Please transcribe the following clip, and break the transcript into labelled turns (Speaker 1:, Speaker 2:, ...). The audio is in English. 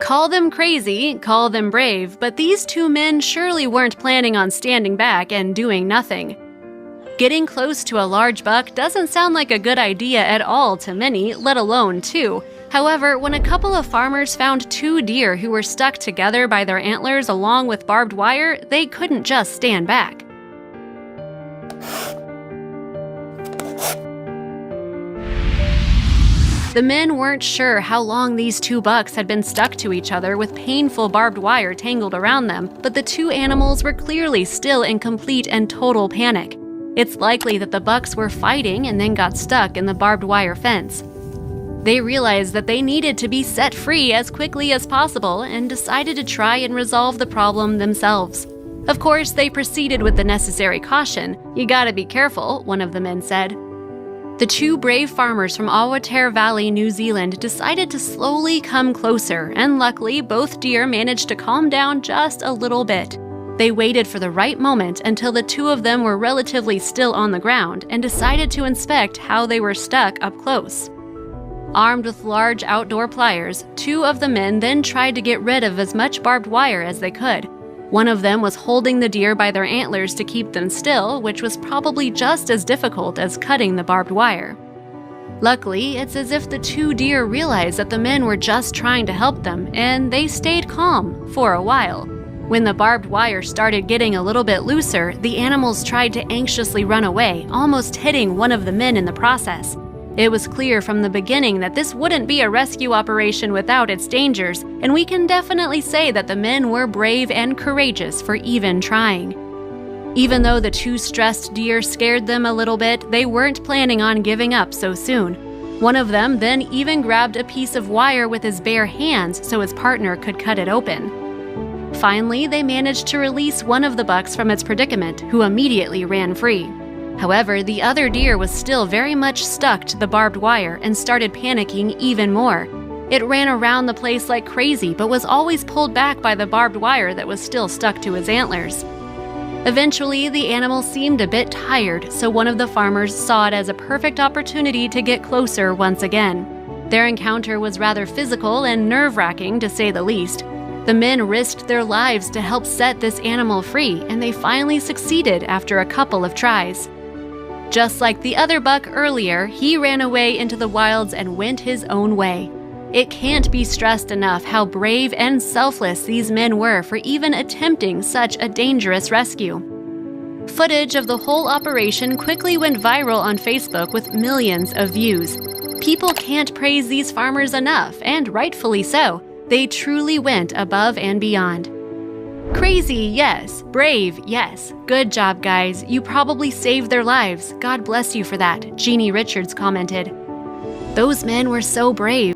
Speaker 1: Call them crazy, call them brave, but these two men surely weren't planning on standing back and doing nothing. Getting close to a large buck doesn't sound like a good idea at all to many, let alone two. However, when a couple of farmers found two deer who were stuck together by their antlers along with barbed wire, they couldn't just stand back. The men weren't sure how long these two bucks had been stuck to each other with painful barbed wire tangled around them, but the two animals were clearly still in complete and total panic. It's likely that the bucks were fighting and then got stuck in the barbed wire fence. They realized that they needed to be set free as quickly as possible and decided to try and resolve the problem themselves. Of course, they proceeded with the necessary caution. "You gotta be careful," one of the men said. The two brave farmers from Awatere Valley, New Zealand decided to slowly come closer, and luckily both deer managed to calm down just a little bit. They waited for the right moment until the two of them were relatively still on the ground and decided to inspect how they were stuck up close. Armed with large outdoor pliers, two of the men then tried to get rid of as much barbed wire as they could. One of them was holding the deer by their antlers to keep them still, which was probably just as difficult as cutting the barbed wire. Luckily, it's as if the two deer realized that the men were just trying to help them, and they stayed calm for a while. When the barbed wire started getting a little bit looser, the animals tried to anxiously run away, almost hitting one of the men in the process. It was clear from the beginning that this wouldn't be a rescue operation without its dangers, and we can definitely say that the men were brave and courageous for even trying. Even though the two stressed deer scared them a little bit, they weren't planning on giving up so soon. One of them then even grabbed a piece of wire with his bare hands so his partner could cut it open. Finally, they managed to release one of the bucks from its predicament, who immediately ran free. However, the other deer was still very much stuck to the barbed wire and started panicking even more. It ran around the place like crazy, but was always pulled back by the barbed wire that was still stuck to his antlers. Eventually, the animal seemed a bit tired, so one of the farmers saw it as a perfect opportunity to get closer once again. Their encounter was rather physical and nerve-wracking, to say the least. The men risked their lives to help set this animal free, and they finally succeeded after a couple of tries. Just like the other buck earlier, he ran away into the wilds and went his own way. It can't be stressed enough how brave and selfless these men were for even attempting such a dangerous rescue. Footage of the whole operation quickly went viral on Facebook with millions of views. People can't praise these farmers enough, and rightfully so. They truly went above and beyond. Crazy, yes. Brave, yes. Good job, guys. You probably saved their lives. God bless you for that, Jeannie Richards commented. Those men were so brave.